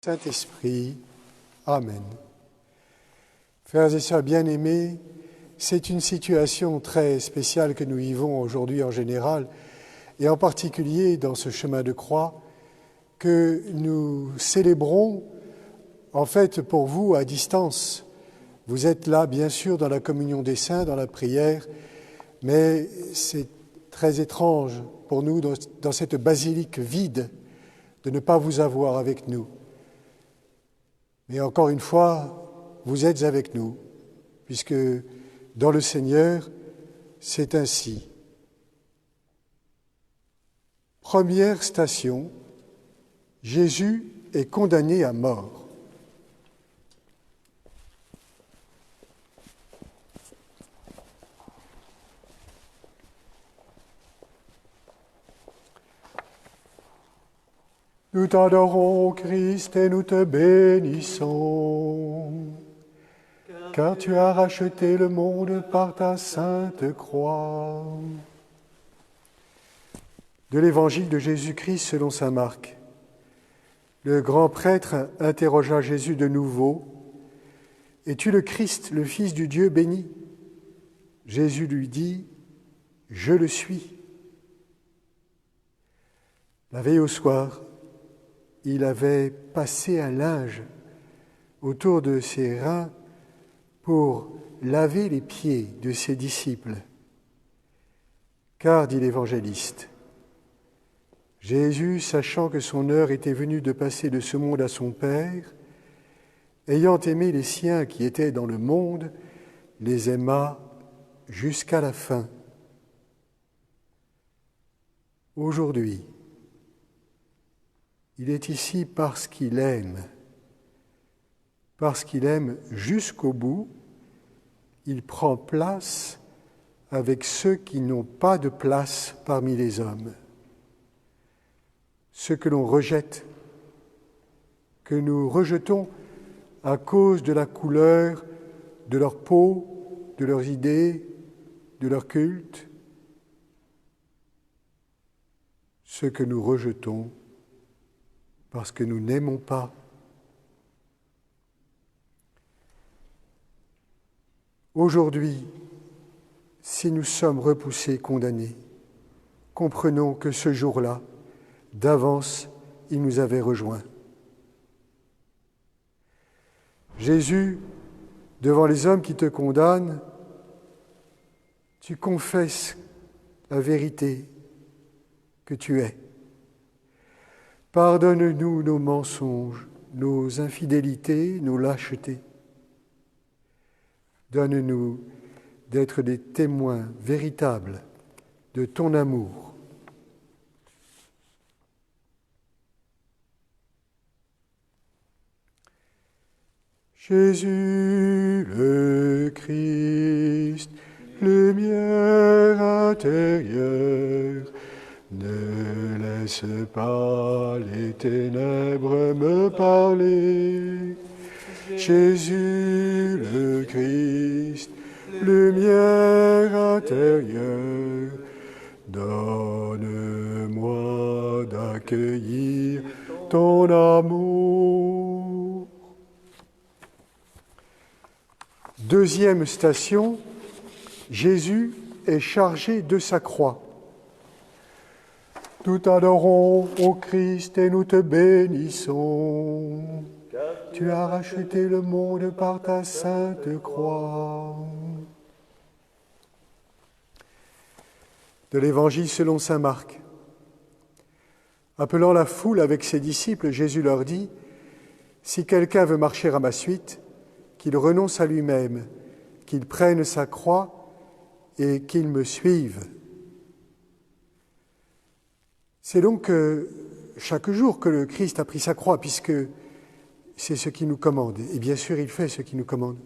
Saint-Esprit. Amen. Frères et sœurs bien-aimés, c'est une situation très spéciale que nous vivons aujourd'hui en général, et en particulier dans ce chemin de croix, que nous célébrons en fait pour vous à distance. Vous êtes là, bien sûr, dans la communion des saints, dans la prière, mais c'est très étrange pour nous, dans cette basilique vide, de ne pas vous avoir avec nous. Mais encore une fois, vous êtes avec nous, puisque dans le Seigneur, c'est ainsi. Première station, Jésus est condamné à mort. Nous t'adorons, Christ, et nous te bénissons, car tu as racheté le monde par ta sainte croix. De l'Évangile de Jésus-Christ selon saint Marc. Le grand prêtre interrogea Jésus de nouveau. « Es-tu le Christ, le Fils du Dieu béni ?» Jésus lui dit « Je le suis. » La veille au soir, il avait passé un linge autour de ses reins pour laver les pieds de ses disciples. Car, dit l'évangéliste, Jésus, sachant que son heure était venue de passer de ce monde à son Père, ayant aimé les siens qui étaient dans le monde, les aima jusqu'à la fin. Aujourd'hui, il est ici parce qu'il aime jusqu'au bout, il prend place avec ceux qui n'ont pas de place parmi les hommes. Ceux que l'on rejette, que nous rejetons à cause de la couleur de leur peau, de leurs idées, de leur culte, ceux que nous rejetons parce que nous n'aimons pas. Aujourd'hui, si nous sommes repoussés, condamnés, comprenons que ce jour-là, d'avance, il nous avait rejoints. Jésus, devant les hommes qui te condamnent, tu confesses la vérité que tu es. Pardonne-nous nos mensonges, nos infidélités, nos lâchetés. Donne-nous d'être des témoins véritables de ton amour. Jésus le Christ, lumière intérieure, ne laisse pas les ténèbres me parler. Jésus le Christ, lumière intérieure, donne-moi d'accueillir ton amour. Deuxième station, Jésus est chargé de sa croix. Nous t'adorons, ô Christ, et nous te bénissons. Tu as racheté le monde par ta sainte croix. De l'Évangile selon saint Marc. Appelant la foule avec ses disciples, Jésus leur dit « Si quelqu'un veut marcher à ma suite, qu'il renonce à lui-même, qu'il prenne sa croix et qu'il me suive. » C'est donc chaque jour que le Christ a pris sa croix, puisque c'est ce qu'il nous commande. Et bien sûr, il fait ce qu'il nous commande.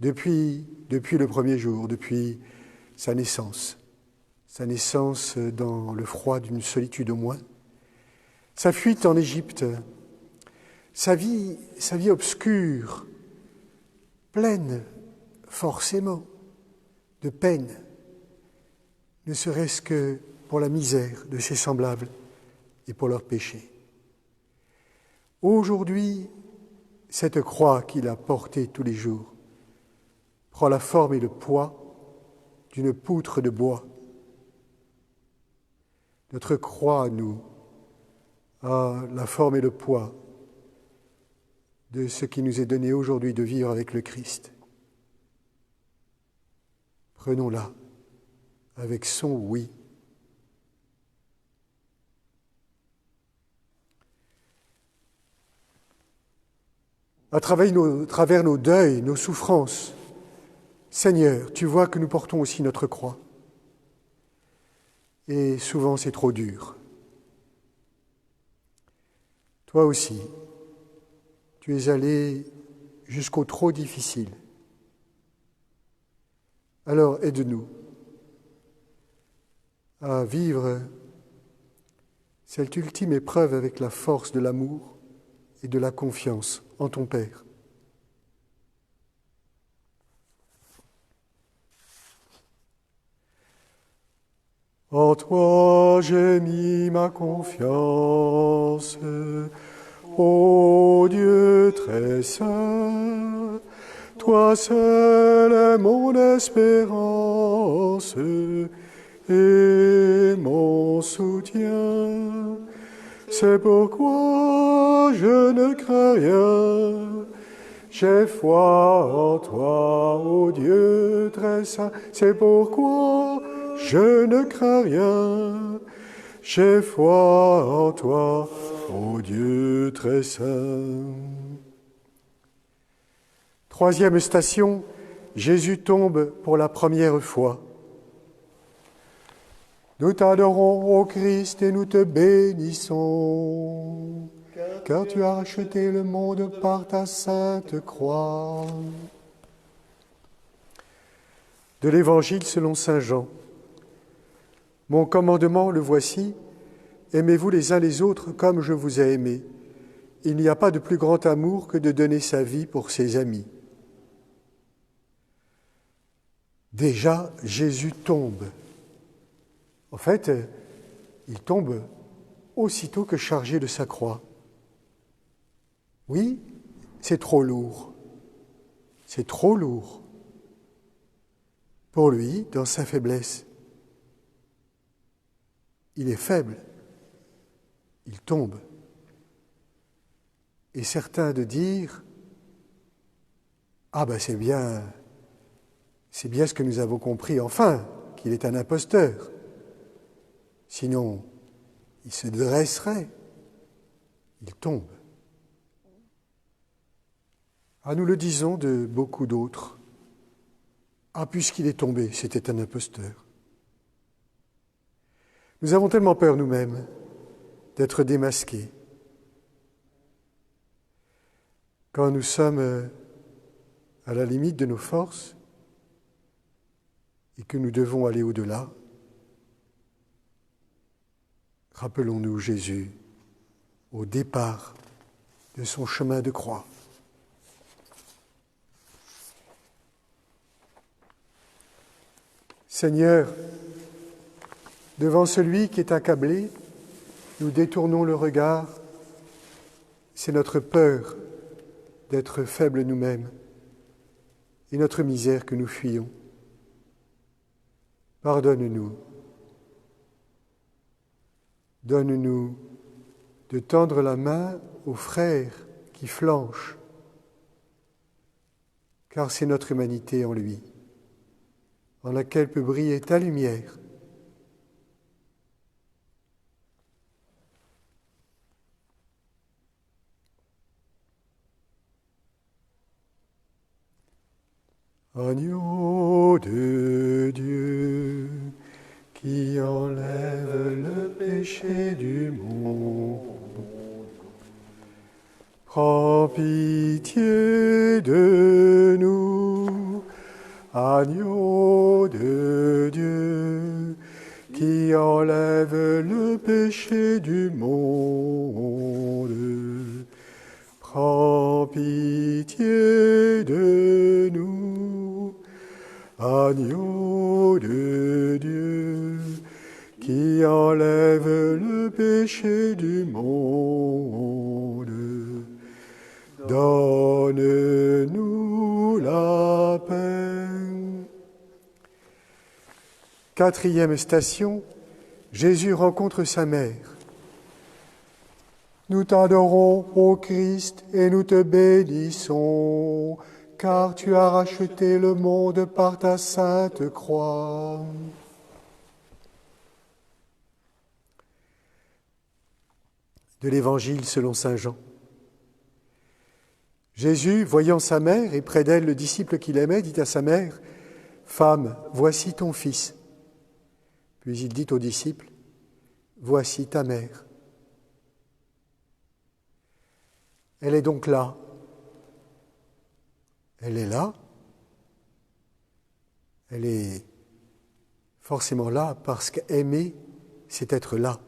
Depuis le premier jour, depuis sa naissance dans le froid d'une solitude au moins, sa fuite en Égypte, sa vie obscure, pleine forcément de peine, ne serait-ce que pour la misère de ses semblables et pour leurs péchés. Aujourd'hui, cette croix qu'il a portée tous les jours prend la forme et le poids d'une poutre de bois. Notre croix, à nous, a la forme et le poids de ce qui nous est donné aujourd'hui de vivre avec le Christ. Prenons-la avec son oui. À travers nos deuils, nos souffrances, Seigneur, tu vois que nous portons aussi notre croix. Et souvent c'est trop dur. Toi aussi, tu es allé jusqu'au trop difficile. Alors aide-nous à vivre cette ultime épreuve avec la force de l'amour et de la confiance en ton Père. En toi j'ai mis ma confiance, ô Dieu très saint, toi seul est mon espérance et mon soutien. C'est pourquoi je ne crains rien. J'ai foi en toi, ô Dieu très saint. C'est pourquoi je ne crains rien. J'ai foi en toi, ô Dieu très saint. Troisième station, Jésus tombe pour la première fois. Nous t'adorons, ô Christ, et nous te bénissons, car tu as racheté le monde par ta sainte croix. De l'Évangile selon saint Jean. Mon commandement, le voici, aimez-vous les uns les autres comme je vous ai aimés. Il n'y a pas de plus grand amour que de donner sa vie pour ses amis. Déjà, Jésus tombe. En fait, il tombe aussitôt que chargé de sa croix. Oui, c'est trop lourd. C'est trop lourd. Pour lui, dans sa faiblesse, il est faible. Il tombe. Et certains de dire « Ah ben c'est bien ce que nous avons compris enfin, qu'il est un imposteur. Sinon, il se dresserait. Il tombe. » Ah, nous le disons de beaucoup d'autres. Ah, puisqu'il est tombé, c'était un imposteur. Nous avons tellement peur nous-mêmes d'être démasqués. Quand nous sommes à la limite de nos forces et que nous devons aller au-delà, rappelons-nous Jésus au départ de son chemin de croix. Seigneur, devant celui qui est accablé, nous détournons le regard. C'est notre peur d'être faibles nous-mêmes et notre misère que nous fuyons. Pardonne-nous. Donne-nous de tendre la main aux frères qui flanchent, car c'est notre humanité en lui, en laquelle peut briller ta lumière. Agneau de Dieu, qui enlève le péché du monde, prends pitié de nous. Agneau de Dieu, qui enlève le péché du monde, prends pitié de nous. Agneau de Dieu, qui enlève le péché du monde, donne-nous la paix. Quatrième station, Jésus rencontre sa mère. Nous t'adorons, ô Christ, et nous te bénissons, car tu as racheté le monde par ta sainte croix. De l'Évangile selon saint Jean. Jésus, voyant sa mère et près d'elle le disciple qu'il aimait, dit à sa mère, « Femme, voici ton fils. » Puis il dit au disciple, « Voici ta mère. » Elle est donc là. Elle est là. Elle est forcément là parce qu'aimer, c'est être là.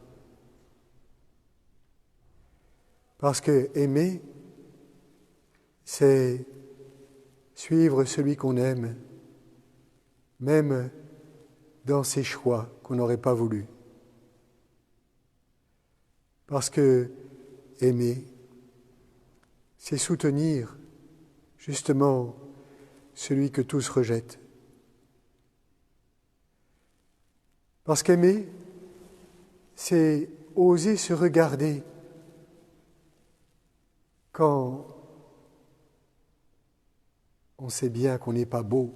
Parce que aimer, c'est suivre celui qu'on aime, même dans ses choix qu'on n'aurait pas voulu. Parce que aimer, c'est soutenir justement celui que tous rejettent. Parce qu'aimer, c'est oser se regarder quand on sait bien qu'on n'est pas beau.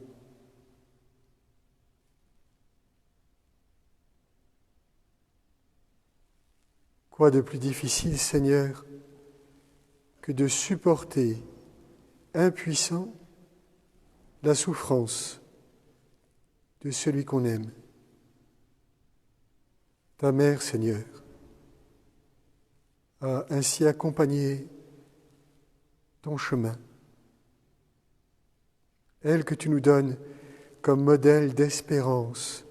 Quoi de plus difficile, Seigneur, que de supporter, impuissant, la souffrance de celui qu'on aime. Ta mère, Seigneur, a ainsi accompagné ton chemin. Elle que tu nous donnes comme modèle d'espérance,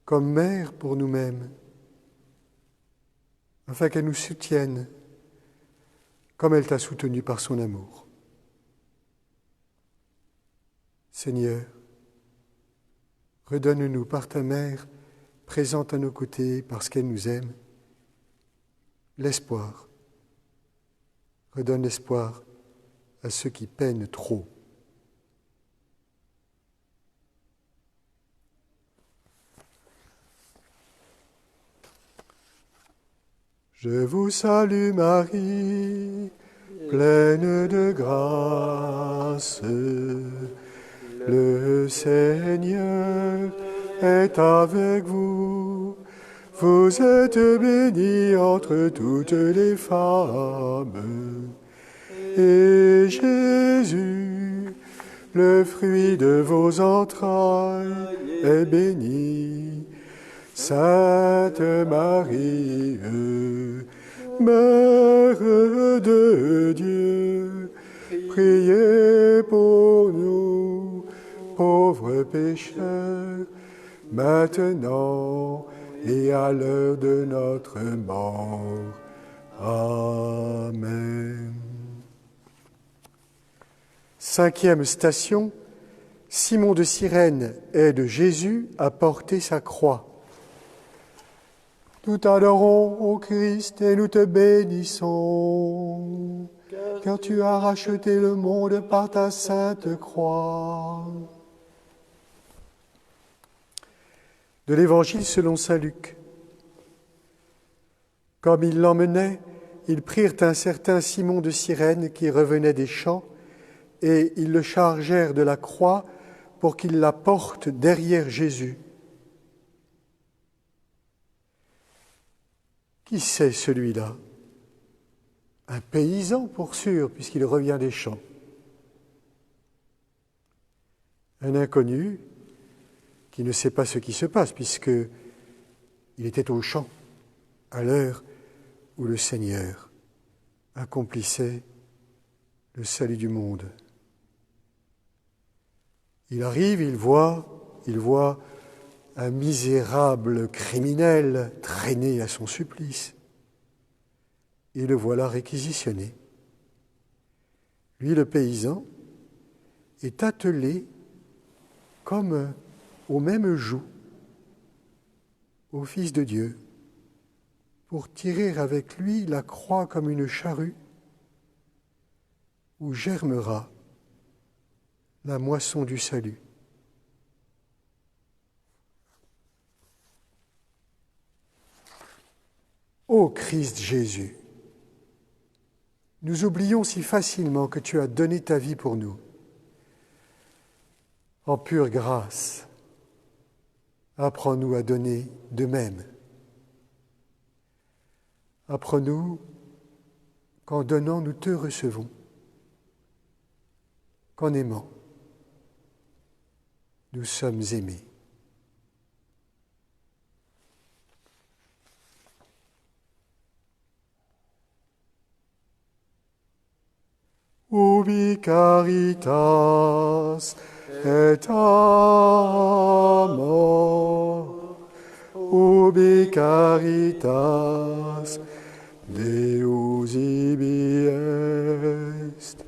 comme mère pour nous-mêmes, afin qu'elle nous soutienne comme elle t'a soutenu par son amour. Seigneur, redonne-nous par ta mère, présente à nos côtés parce qu'elle nous aime, l'espoir. Redonne l'espoir à ceux qui peinent trop. Je vous salue Marie, pleine de grâce. Le Seigneur est avec vous. Vous êtes bénie entre toutes les femmes. Et Jésus, le fruit de vos entrailles, est béni. Sainte Marie, Mère de Dieu, priez pour nous, pauvres pécheurs, maintenant et à l'heure de notre mort. Amen. Cinquième station, Simon de Cyrène aide Jésus à porter sa croix. Nous t'adorons, ô Christ, et nous te bénissons, car tu as racheté le monde par ta sainte croix. De l'Évangile selon saint Luc. Comme ils l'emmenaient, ils prirent un certain Simon de Cyrène qui revenait des champs, et ils le chargèrent de la croix pour qu'il la porte derrière Jésus. Qui c'est celui-là? Un paysan pour sûr, puisqu'il revient des champs. Un inconnu qui ne sait pas ce qui se passe, puisqu'il était au champ à l'heure où le Seigneur accomplissait le salut du monde. Il arrive, il voit un misérable criminel traîné à son supplice. Et le voilà réquisitionné. Lui, le paysan, est attelé comme au même joug au Fils de Dieu pour tirer avec lui la croix comme une charrue où germera la moisson du salut. Ô Christ Jésus, nous oublions si facilement que tu as donné ta vie pour nous. En pure grâce, apprends-nous à donner de même. Apprends-nous qu'en donnant, nous te recevons, qu'en aimant, nous sommes aimés. Ubi caritas et amor, ubi caritas Deus ibi est,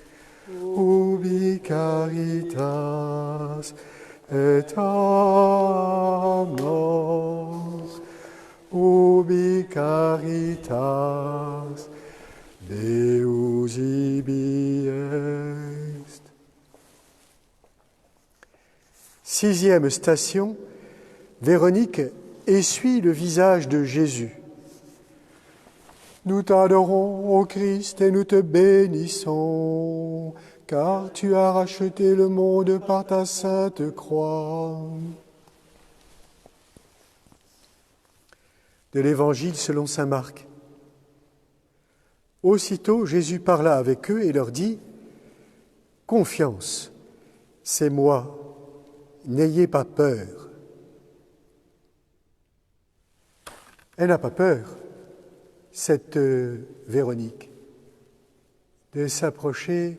ubi caritas et amor, ubi caritas Deus ibi est. 6e station, Véronique essuie le visage de Jésus. Nous t'adorons, ô Christ, et nous te bénissons, car tu as racheté le monde par ta sainte croix. De l'Évangile selon saint Marc. Aussitôt, Jésus parla avec eux et leur dit « Confiance, c'est moi, n'ayez pas peur. » Elle n'a pas peur, cette Véronique, de s'approcher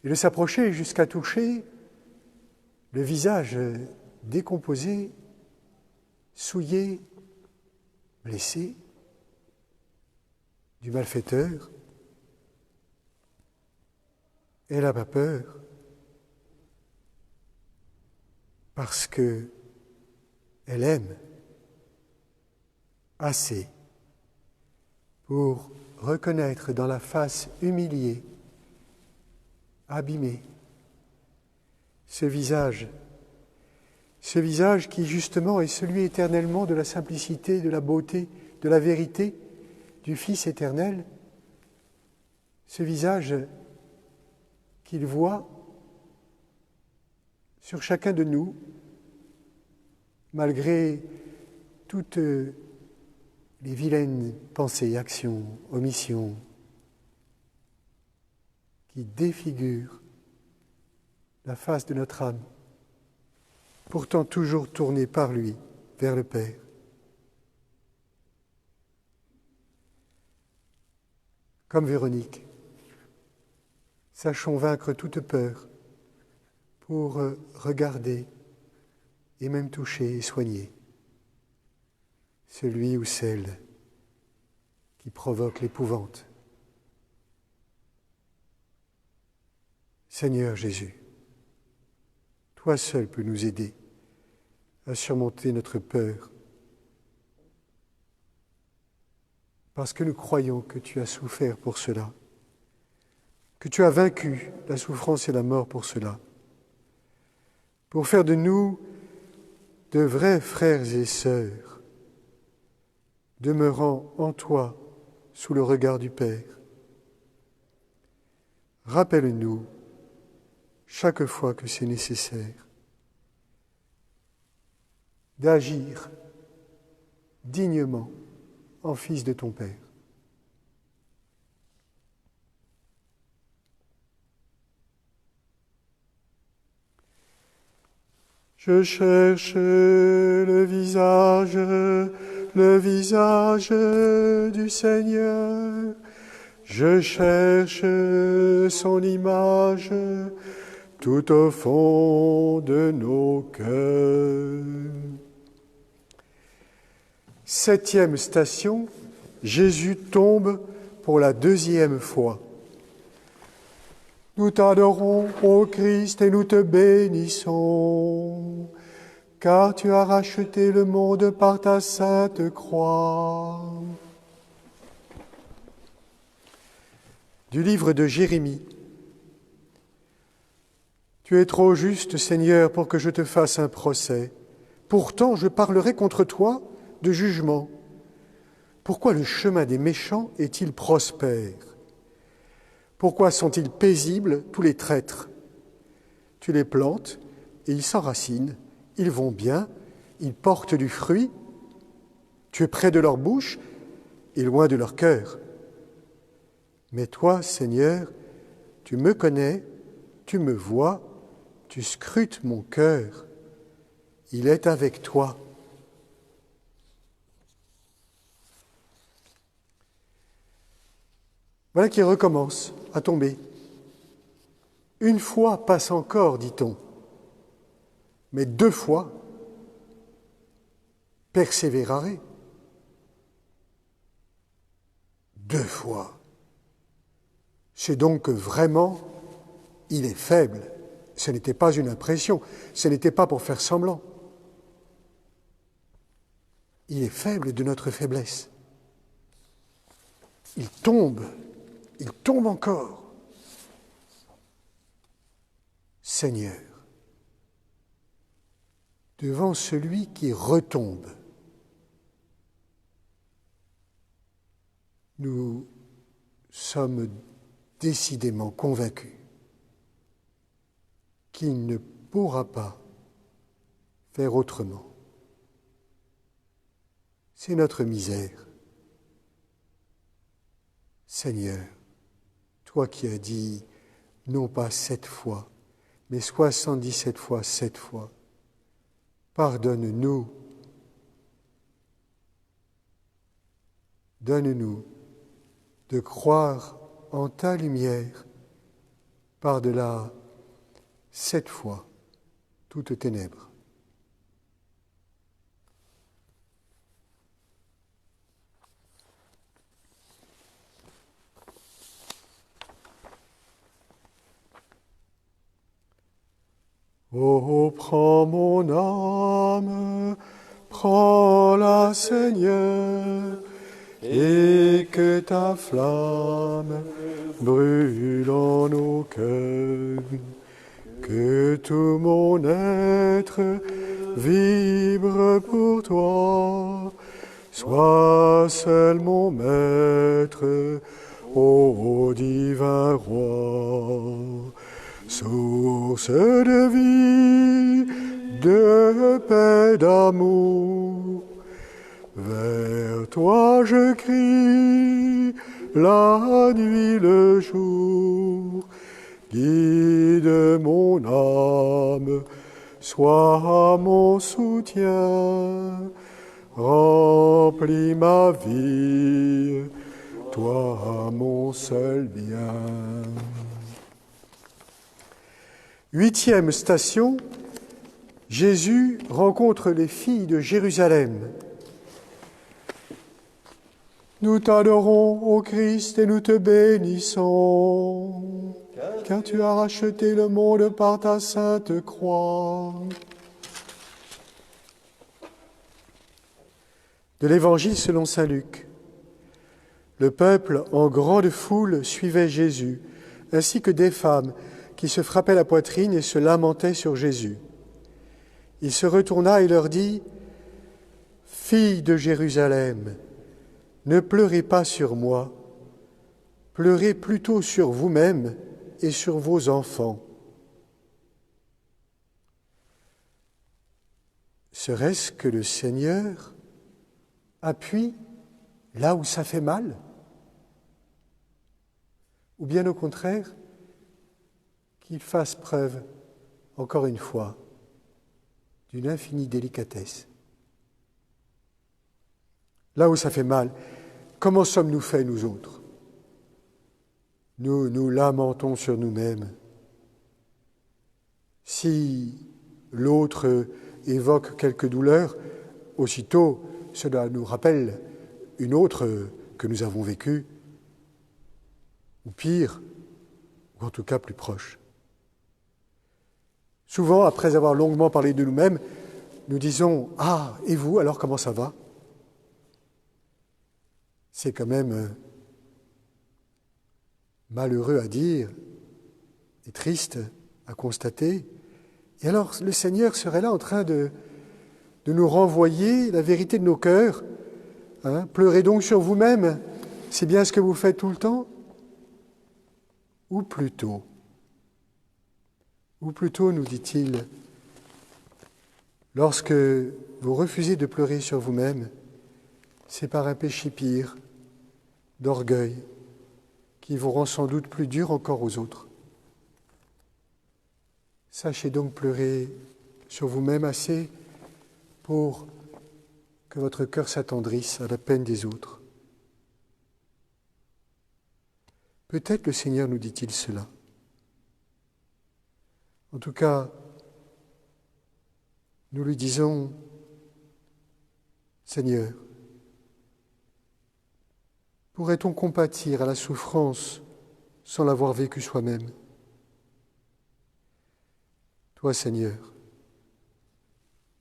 jusqu'à toucher le visage décomposé, souillé, blessé du malfaiteur. Elle n'a pas peur parce qu'elle aime assez pour reconnaître dans la face humiliée, abîmée, ce visage qui justement est celui éternellement de la simplicité, de la beauté, de la vérité, du Fils éternel, ce visage qu'il voit sur chacun de nous, malgré toutes les vilaines pensées, actions, omissions, qui défigurent la face de notre âme, pourtant toujours tournée par lui vers le Père. Comme Véronique, sachons vaincre toute peur pour regarder et même toucher et soigner celui ou celle qui provoque l'épouvante. Seigneur Jésus, toi seul peux nous aider à surmonter notre peur, parce que nous croyons que tu as souffert pour cela, que tu as vaincu la souffrance et la mort pour cela, pour faire de nous de vrais frères et sœurs, demeurant en toi sous le regard du Père. Rappelle-nous, chaque fois que c'est nécessaire, d'agir dignement en fils de ton Père. Je cherche le visage du Seigneur. Je cherche son image tout au fond de nos cœurs. 7e station, Jésus tombe pour la 2e fois. Nous t'adorons, ô Christ, et nous te bénissons, car tu as racheté le monde par ta sainte croix. Du livre de Jérémie, Tu es trop juste, Seigneur, pour que je te fasse un procès. Pourtant, je parlerai contre toi de jugement. Pourquoi le chemin des méchants est-il prospère? Pourquoi sont-ils paisibles, tous les traîtres? Tu les plantes et ils s'enracinent, ils vont bien, ils portent du fruit. Tu es près de leur bouche et loin de leur cœur. Mais toi, Seigneur, tu me connais, tu me vois, tu scrutes mon cœur. Il est avec toi. Voilà qui recommence à tomber. Une fois passe encore, dit-on, mais 2 fois, persévérare. 2 fois. C'est donc que vraiment, il est faible. Ce n'était pas une impression, ce n'était pas pour faire semblant. Il est faible de notre faiblesse. Il tombe encore. Seigneur, devant celui qui retombe, nous sommes décidément convaincus qu'il ne pourra pas faire autrement. C'est notre misère. Seigneur, toi qui as dit, non pas 7 fois, mais 77 fois 7 fois, pardonne-nous. Donne-nous de croire en ta lumière par-delà 7 fois toutes ténèbres. Oh, prends mon âme, prends-la, Seigneur, et que ta flamme brûle en nos cœurs, que tout mon être vibre pour toi, sois seul mon maître, ô divin roi. Source de vie, de paix, d'amour, vers toi je crie, la nuit, le jour. Guide mon âme, sois mon soutien, remplis ma vie, toi mon seul bien. 8e station, Jésus rencontre les filles de Jérusalem. Nous t'adorons, ô Christ, et nous te bénissons, car tu as racheté le monde par ta sainte croix. De l'Évangile selon saint Luc. Le peuple, en grande foule, suivait Jésus, ainsi que des femmes qui se frappaient la poitrine et se lamentaient sur Jésus. Il se retourna et leur dit, « Filles de Jérusalem, ne pleurez pas sur moi, pleurez plutôt sur vous-mêmes et sur vos enfants. » Serait-ce que le Seigneur appuie là où ça fait mal? Ou bien au contraire, qu'il fasse preuve, encore une fois, d'une infinie délicatesse. Là où ça fait mal, comment sommes-nous faits, nous autres? Nous nous lamentons sur nous-mêmes. Si l'autre évoque quelque douleur, aussitôt, cela nous rappelle une autre que nous avons vécue, ou pire, ou en tout cas plus proche. Souvent, après avoir longuement parlé de nous-mêmes, nous disons « Ah, et vous, alors comment ça va ?» C'est quand même malheureux à dire et triste, à constater. Et alors le Seigneur serait là en train de nous renvoyer la vérité de nos cœurs. Pleurez donc sur vous-même, c'est bien ce que vous faites tout le temps. Ou plutôt, nous dit-il, lorsque vous refusez de pleurer sur vous-même, c'est par un péché pire, d'orgueil, qui vous rend sans doute plus dur encore aux autres. Sachez donc pleurer sur vous-même assez pour que votre cœur s'attendrisse à la peine des autres. Peut-être le Seigneur nous dit-il cela. En tout cas, nous lui disons, Seigneur, pourrait-on compatir à la souffrance sans l'avoir vécue soi-même? Toi, Seigneur,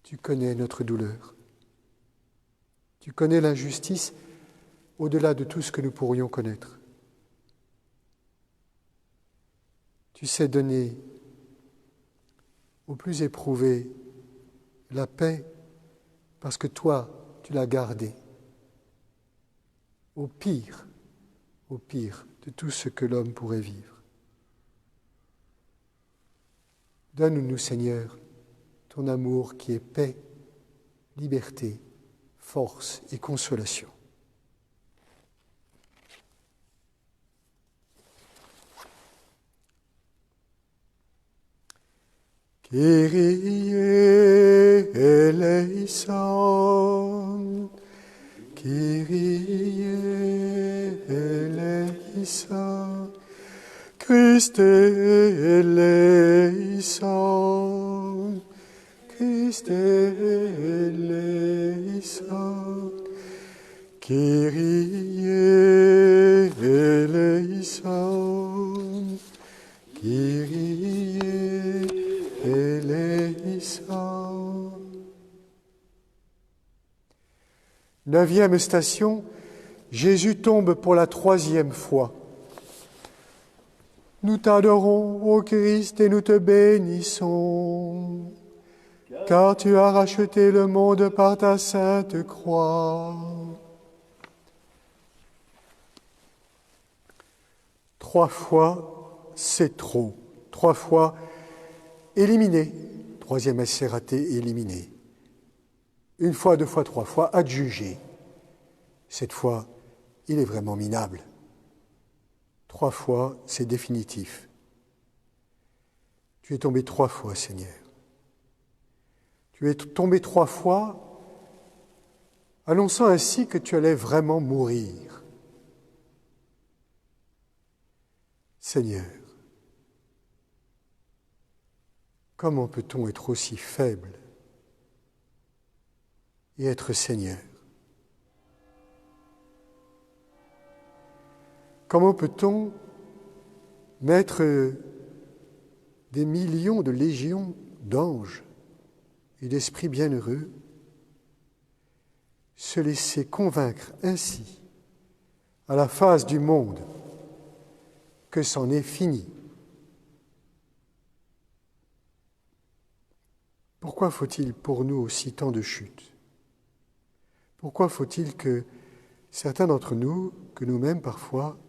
tu connais notre douleur. Tu connais l'injustice au-delà de tout ce que nous pourrions connaître. Tu sais donner aux plus éprouvés la paix parce que toi, tu l'as gardée. Au pire de tout ce que l'homme pourrait vivre. Donne-nous, Seigneur, ton amour qui est paix, liberté, force et consolation. Kyrie eleison, Kyrie eleison, Christe eleison, Christe eleison, Kyrie eleison, Kyrie eleison. 9e station, Jésus tombe pour la 3e fois. Nous t'adorons, ô Christ, et nous te bénissons, car tu as racheté le monde par ta sainte croix. 3 fois, c'est trop. 3 fois, éliminé. 3e essai raté, éliminé. 1 fois, 2 fois, 3 fois, adjugé. Cette fois, il est vraiment minable. 3 fois, c'est définitif. Tu es tombé 3 fois, Seigneur. Tu es tombé 3 fois, annonçant ainsi que tu allais vraiment mourir. Seigneur, comment peut-on être aussi faible et être Seigneur? Comment peut-on mettre des millions de légions d'anges et d'esprits bienheureux, se laisser convaincre ainsi à la face du monde que c'en est fini? Pourquoi faut-il pour nous aussi tant de chutes? Pourquoi faut-il que certains d'entre nous, que nous-mêmes parfois,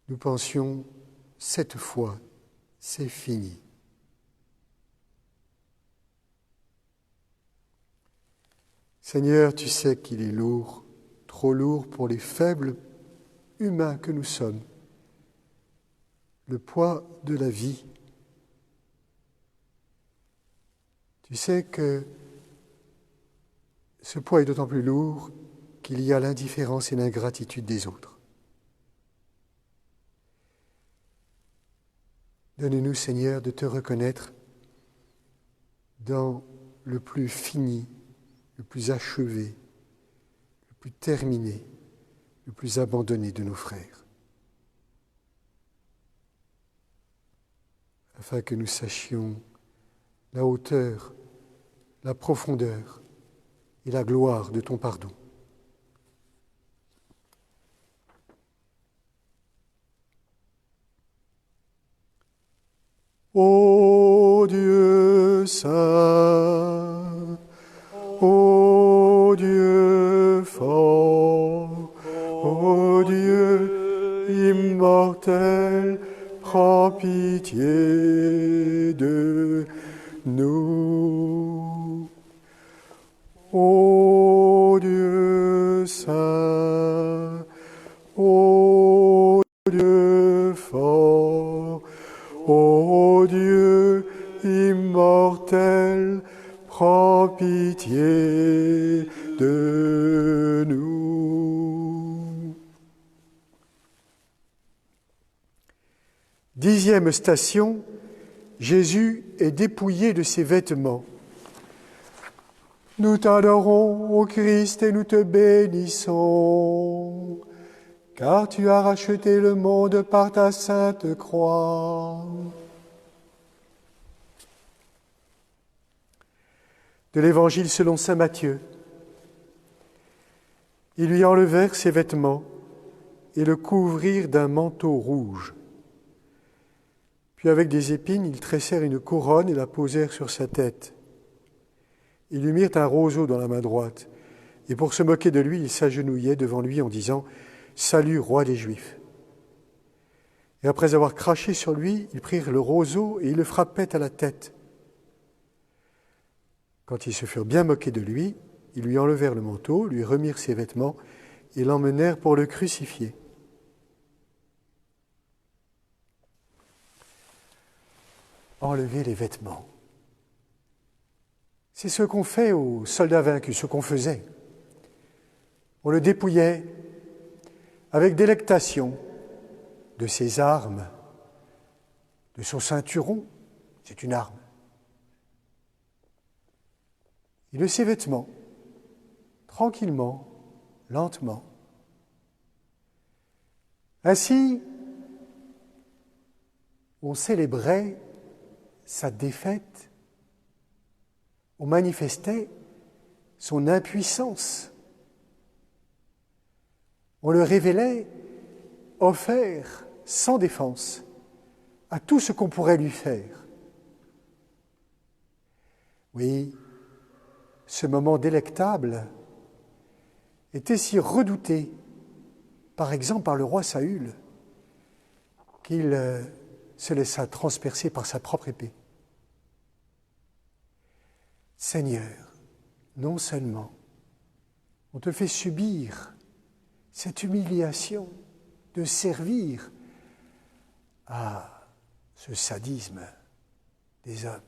nous pensions, cette fois, c'est fini. Seigneur, tu sais qu'il est lourd, trop lourd pour les faibles humains que nous sommes. Le poids de la vie. Tu sais que ce poids est d'autant plus lourd qu'il y a l'indifférence et l'ingratitude des autres. Donne-nous, Seigneur, de te reconnaître dans le plus fini, le plus achevé, le plus terminé, le plus abandonné de nos frères, afin que nous sachions la hauteur, la profondeur et la gloire de ton pardon. Ô Dieu saint, ô Dieu fort, ô Dieu immortel, prends pitié de nous. Ô Dieu saint, ô Dieu fort, ô Dieu immortel, prends pitié de nous. 10e station, Jésus est dépouillé de ses vêtements. Nous t'adorons, ô Christ, et nous te bénissons, car tu as racheté le monde par ta sainte croix. De l'Évangile selon saint Matthieu. Ils lui enlevèrent ses vêtements et le couvrirent d'un manteau rouge. Puis avec des épines, ils tressèrent une couronne et la posèrent sur sa tête. Ils lui mirent un roseau dans la main droite, et pour se moquer de lui, ils s'agenouillaient devant lui en disant « Salut, roi des Juifs !» Et après avoir craché sur lui, ils prirent le roseau et ils le frappaient à la tête. Quand ils se furent bien moqués de lui, ils lui enlevèrent le manteau, lui remirent ses vêtements et l'emmenèrent pour le crucifier. Enlever les vêtements. C'est ce qu'on fait aux soldats vaincus, ce qu'on faisait. On le dépouillait avec délectation de ses armes, de son ceinturon, c'est une arme, et de ses vêtements, tranquillement, lentement. Ainsi, on célébrait sa défaite, on manifestait son impuissance. On le révélait offert sans défense à tout ce qu'on pourrait lui faire. Oui, ce moment délectable était si redouté, par exemple par le roi Saül, qu'il se laissa transpercer par sa propre épée. Seigneur, non seulement on te fait subir cette humiliation de servir à ce sadisme des hommes,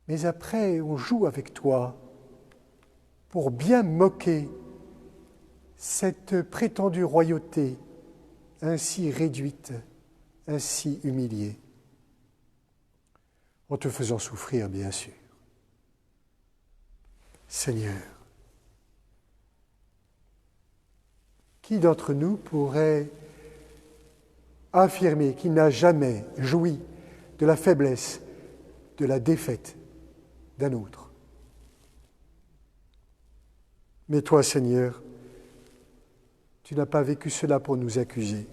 mais après on joue avec toi pour bien moquer cette prétendue royauté ainsi réduite, ainsi humiliée, en te faisant souffrir, bien sûr. Seigneur, qui d'entre nous pourrait affirmer qu'il n'a jamais joui de la faiblesse, de la défaite d'un autre? Mais toi, Seigneur, tu n'as pas vécu cela pour nous accuser,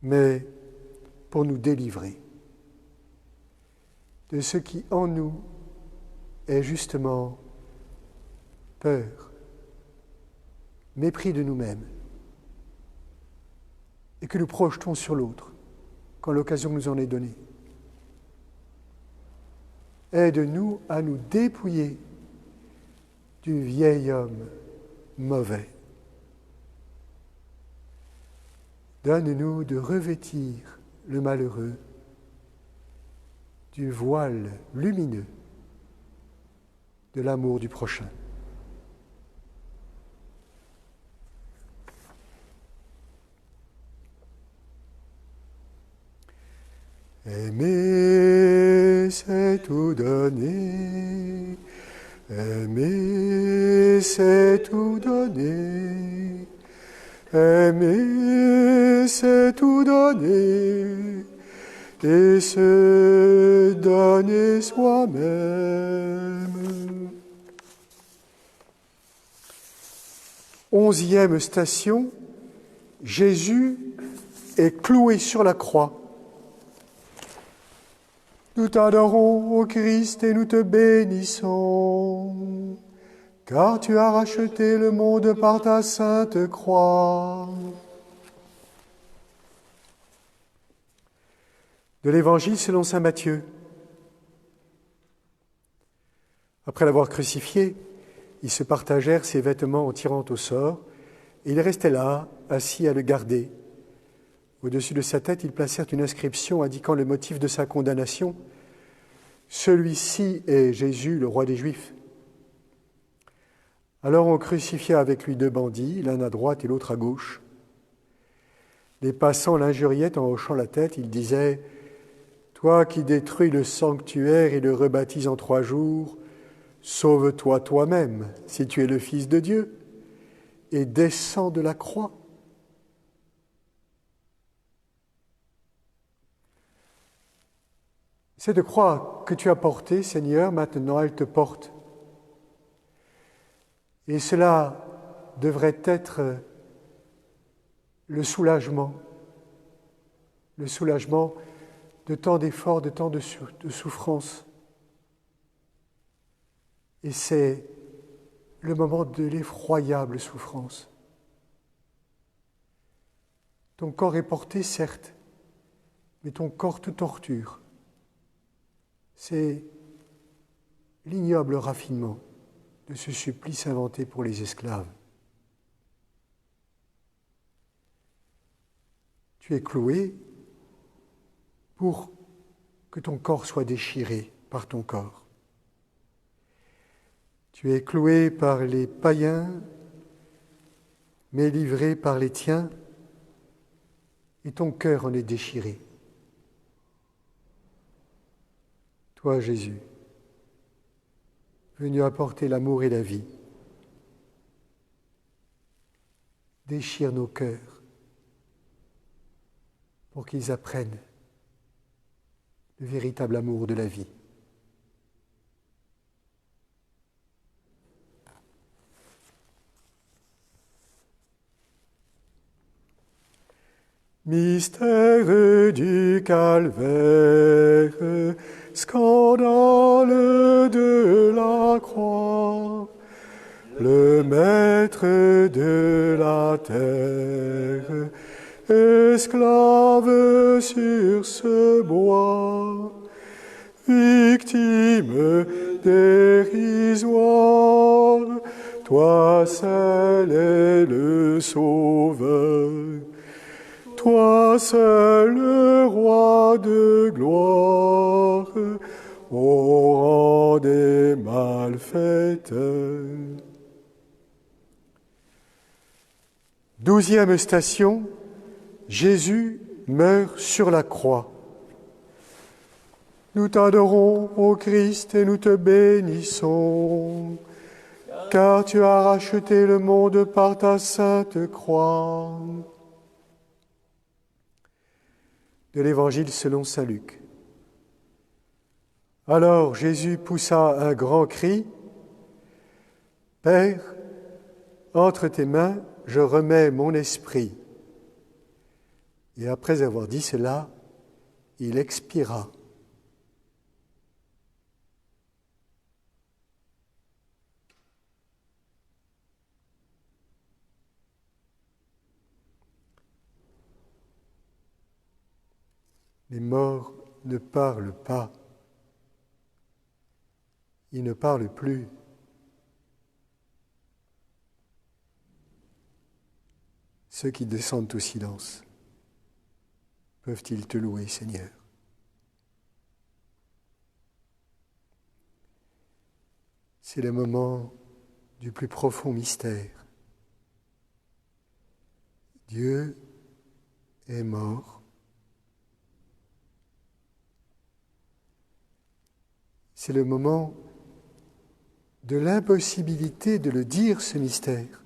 mais pour nous délivrer de ce qui en nous est justement peur, mépris de nous-mêmes, et que nous projetons sur l'autre quand l'occasion nous en est donnée. Aide-nous à nous dépouiller du vieil homme mauvais. Donne-nous de revêtir le malheureux du voile lumineux de l'amour du prochain. Aimer, c'est tout donner. Aimer, c'est tout donner. Aimer, c'est tout donner. Et se donner soi-même. 11e station, Jésus est cloué sur la croix Nous t'adorons, ô Christ, et nous te bénissons, car tu as racheté le monde par ta sainte croix. De l'Évangile selon saint Matthieu. Après l'avoir crucifié, ils se partagèrent ses vêtements en tirant au sort, et il restait là, assis à le garder. Au-dessus de sa tête, ils placèrent une inscription indiquant le motif de sa condamnation. Celui-ci est Jésus, le roi des Juifs. Alors on crucifia avec lui 2 bandits, l'un à droite et l'autre à gauche. Les passants l'injuriaient en hochant la tête. Ils disaient « Toi qui détruis le sanctuaire et le rebâtis en 3 jours, sauve-toi toi-même, si tu es le Fils de Dieu, et descends de la croix. » Cette croix que tu as portée, Seigneur, maintenant elle te porte. Et cela devrait être le soulagement de tant d'efforts, de tant de souffrances. Et c'est le moment de l'effroyable souffrance. Ton corps est porté, certes, mais ton corps te torture. C'est l'ignoble raffinement de ce supplice inventé pour les esclaves. Tu es cloué pour que ton corps soit déchiré par ton corps. Tu es cloué par les païens, mais livré par les tiens, et ton cœur en est déchiré. Toi, Jésus, venu apporter l'amour et la vie, déchire nos cœurs pour qu'ils apprennent le véritable amour de la vie. Mystère du calvaire, scandale de la croix, le maître de la terre, esclave sur ce bois, victime dérisoire, toi seul es le sauveur. Toi seul, roi de gloire, au rang des malfaiteurs. 12e station, Jésus meurt sur la croix. Nous t'adorons, ô Christ, et nous te bénissons, car tu as racheté le monde par ta sainte croix. De l'Évangile selon saint Luc. Alors Jésus poussa un grand cri, « Père, entre tes mains, je remets mon esprit. » Et après avoir dit cela, il expira. Les morts ne parlent pas. Ils ne parlent plus. Ceux qui descendent au silence, peuvent-ils te louer, Seigneur? C'est le moment du plus profond mystère. Dieu est mort. C'est le moment de l'impossibilité de le dire, ce mystère.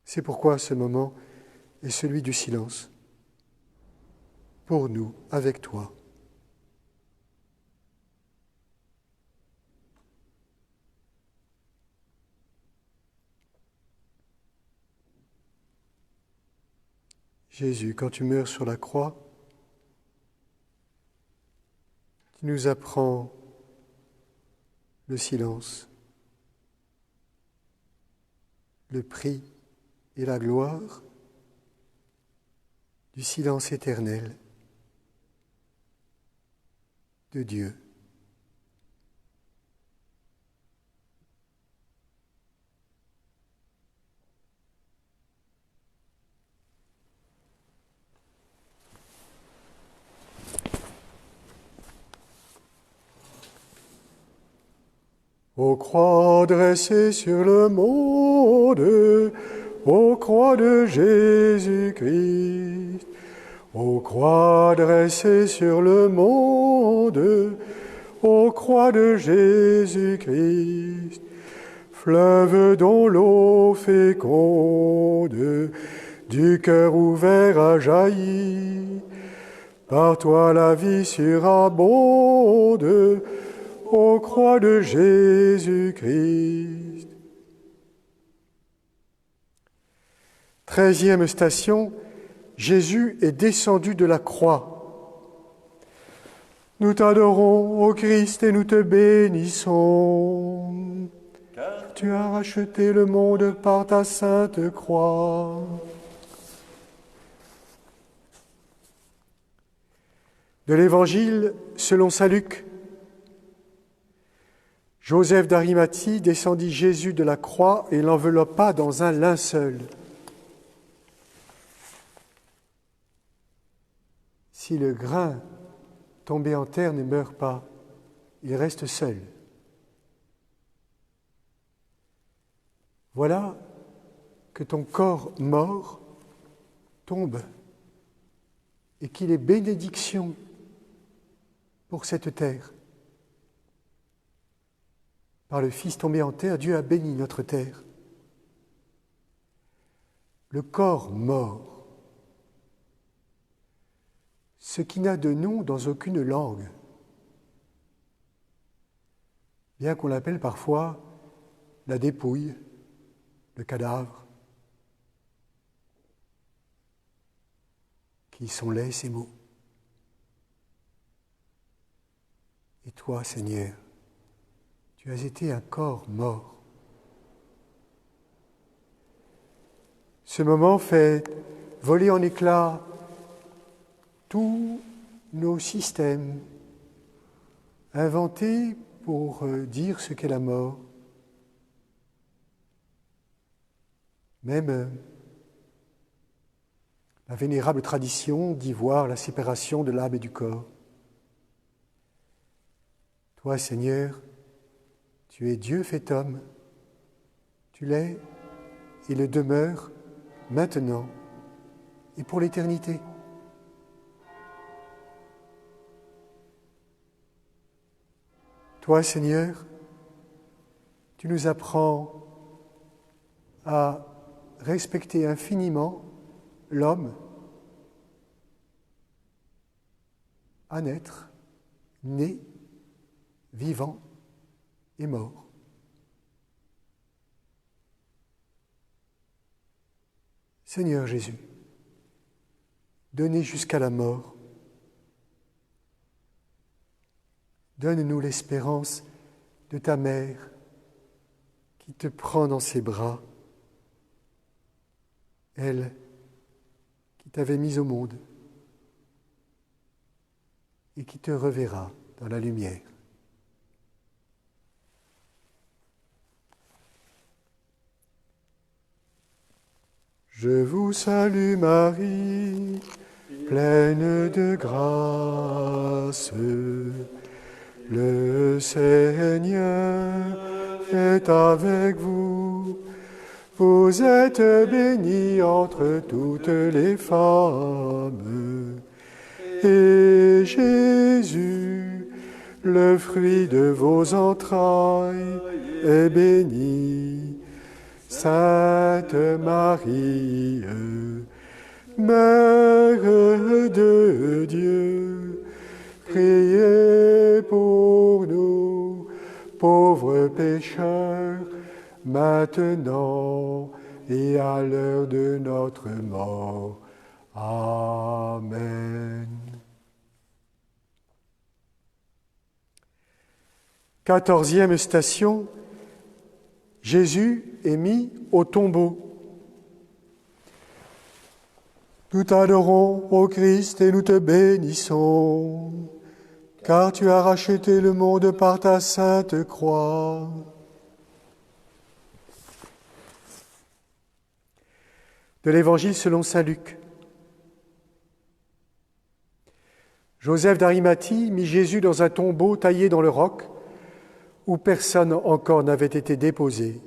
C'est pourquoi ce moment est celui du silence. Pour nous, avec toi. Jésus, quand tu meurs sur la croix, tu nous apprends le silence, le prix et la gloire du silence éternel de Dieu. Ô croix dressée sur le monde, ô croix de Jésus-Christ, ô croix dressée sur le monde, ô croix de Jésus-Christ, fleuve dont l'eau féconde du cœur ouvert a jailli, par toi la vie surabonde, ô croix de Jésus-Christ. 13e station, Jésus est descendu de la croix. Nous t'adorons, ô Christ, et nous te bénissons, car tu as racheté le monde par ta sainte croix. De l'Évangile selon saint Luc. Joseph d'Arimathie descendit Jésus de la croix et l'enveloppa dans un linceul. Si le grain tombé en terre ne meurt pas, il reste seul. Voilà que ton corps mort tombe et qu'il est bénédiction pour cette terre. Par le Fils tombé en terre, Dieu a béni notre terre. Le corps mort, ce qui n'a de nom dans aucune langue, bien qu'on l'appelle parfois la dépouille, le cadavre, qui sont laids ces mots. Et toi, Seigneur, tu as été un corps mort. Ce moment fait voler en éclats tous nos systèmes inventés pour dire ce qu'est la mort. Même la vénérable tradition d'y voir la séparation de l'âme et du corps. Toi, Seigneur, tu es Dieu fait homme, tu l'es et le demeures maintenant et pour l'éternité. Toi, Seigneur, tu nous apprends à respecter infiniment l'homme, à naître, né, vivant et mort. Seigneur Jésus, donné jusqu'à la mort, donne-nous l'espérance de ta mère qui te prend dans ses bras, elle qui t'avait mis au monde et qui te reverra dans la lumière. Je vous salue Marie, pleine de grâce. Le Seigneur est avec vous. Vous êtes bénie entre toutes les femmes. Et Jésus, le fruit de vos entrailles, est béni. Sainte Marie, Mère de Dieu, priez pour nous, pauvres pécheurs, maintenant et à l'heure de notre mort. Amen. 14e station, Jésus est mis au tombeau. Nous t'adorons, ô Christ, et nous te bénissons, car tu as racheté le monde par ta sainte croix. De l'Évangile selon saint Luc. Joseph d'Arimathie mit Jésus dans un tombeau taillé dans le roc, où personne encore n'avait été déposé.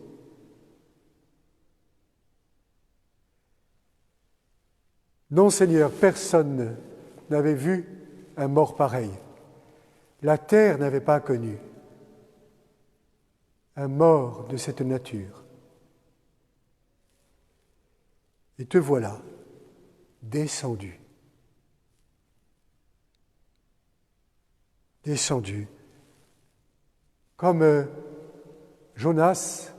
Non, Seigneur, personne n'avait vu un mort pareil. La terre n'avait pas connu un mort de cette nature. Et te voilà, descendu. Descendu, comme Jonas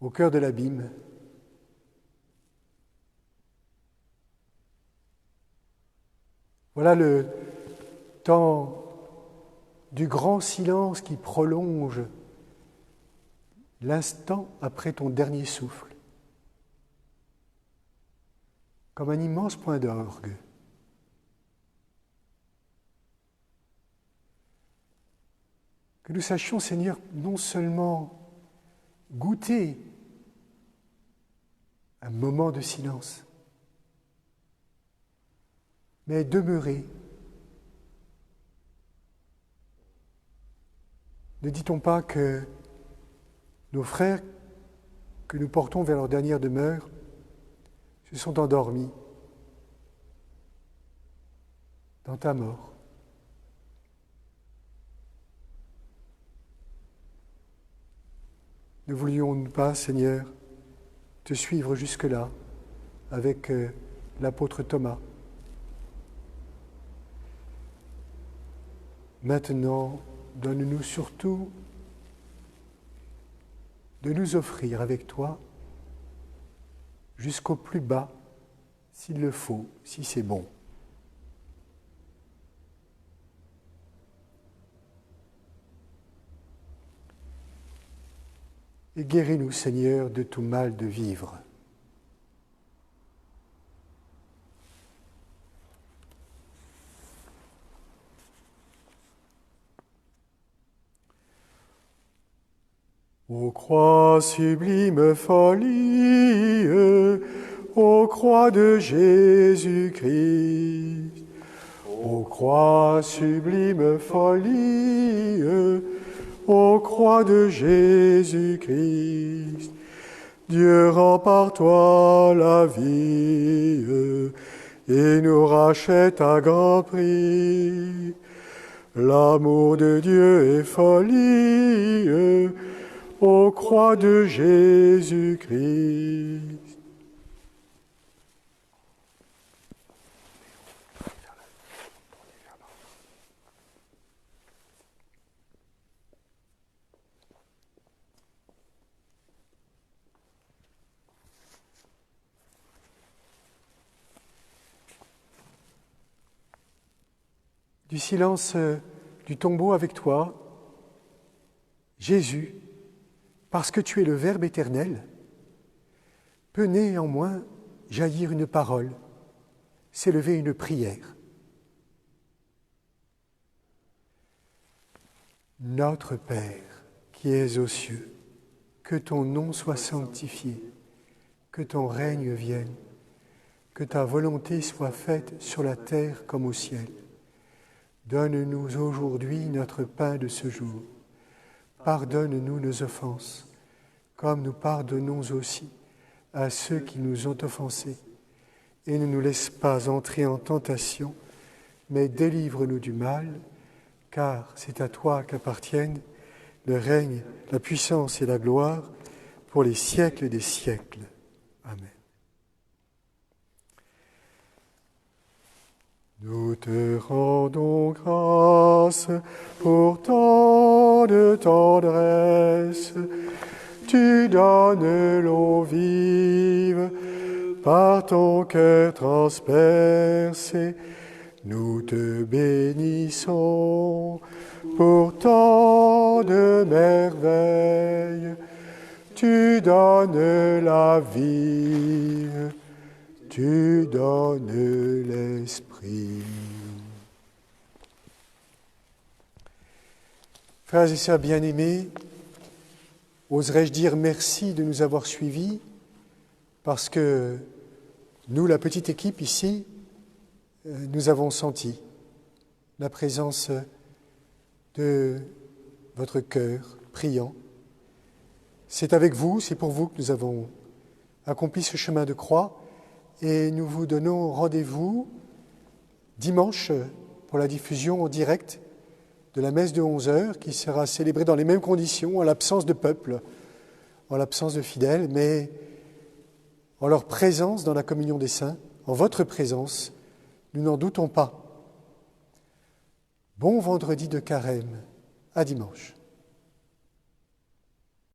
au cœur de l'abîme. Voilà le temps du grand silence qui prolonge l'instant après ton dernier souffle, comme un immense point d'orgue. Que nous sachions, Seigneur, non seulement goûter un moment de silence, mais demeurer. Ne dit-on pas que nos frères que nous portons vers leur dernière demeure se sont endormis dans ta mort? Ne voulions-nous pas, Seigneur, te suivre jusque-là avec l'apôtre Thomas? Maintenant, donne-nous surtout de nous offrir avec toi jusqu'au plus bas, s'il le faut, si c'est bon. Et guéris-nous, Seigneur, de tout mal de vivre. Ô croix sublime folie, ô croix de Jésus-Christ, ô croix sublime folie, ô croix de Jésus-Christ, Dieu rend par toi la vie et nous rachète à grand prix. L'amour de Dieu est folie, ô croix de Jésus-Christ. Du silence du tombeau avec toi, Jésus, parce que tu es le Verbe éternel, peut néanmoins jaillir une parole, s'élever une prière. Notre Père, qui es aux cieux, que ton nom soit sanctifié, que ton règne vienne, que ta volonté soit faite sur la terre comme au ciel. Donne-nous aujourd'hui notre pain de ce jour. Pardonne-nous nos offenses, comme nous pardonnons aussi à ceux qui nous ont offensés. Et ne nous laisse pas entrer en tentation, mais délivre-nous du mal, car c'est à toi qu'appartiennent le règne, la puissance et la gloire pour les siècles des siècles. Amen. Nous te rendons grâce pour tant de tendresse. Tu donnes l'eau vive par ton cœur transpercé, nous te bénissons pour tant de merveilles. Tu donnes la vie, tu donnes l'esprit. Frères et sœurs bien-aimés, oserais-je dire merci de nous avoir suivis, parce que nous, la petite équipe ici, nous avons senti la présence de votre cœur priant. C'est avec vous, c'est pour vous que nous avons accompli ce chemin de croix et nous vous donnons rendez-vous dimanche pour la diffusion en direct de la messe de 11h qui sera célébrée dans les mêmes conditions, en l'absence de peuple, en l'absence de fidèles, mais en leur présence dans la communion des saints, en votre présence, nous n'en doutons pas. Bon vendredi de carême, à dimanche.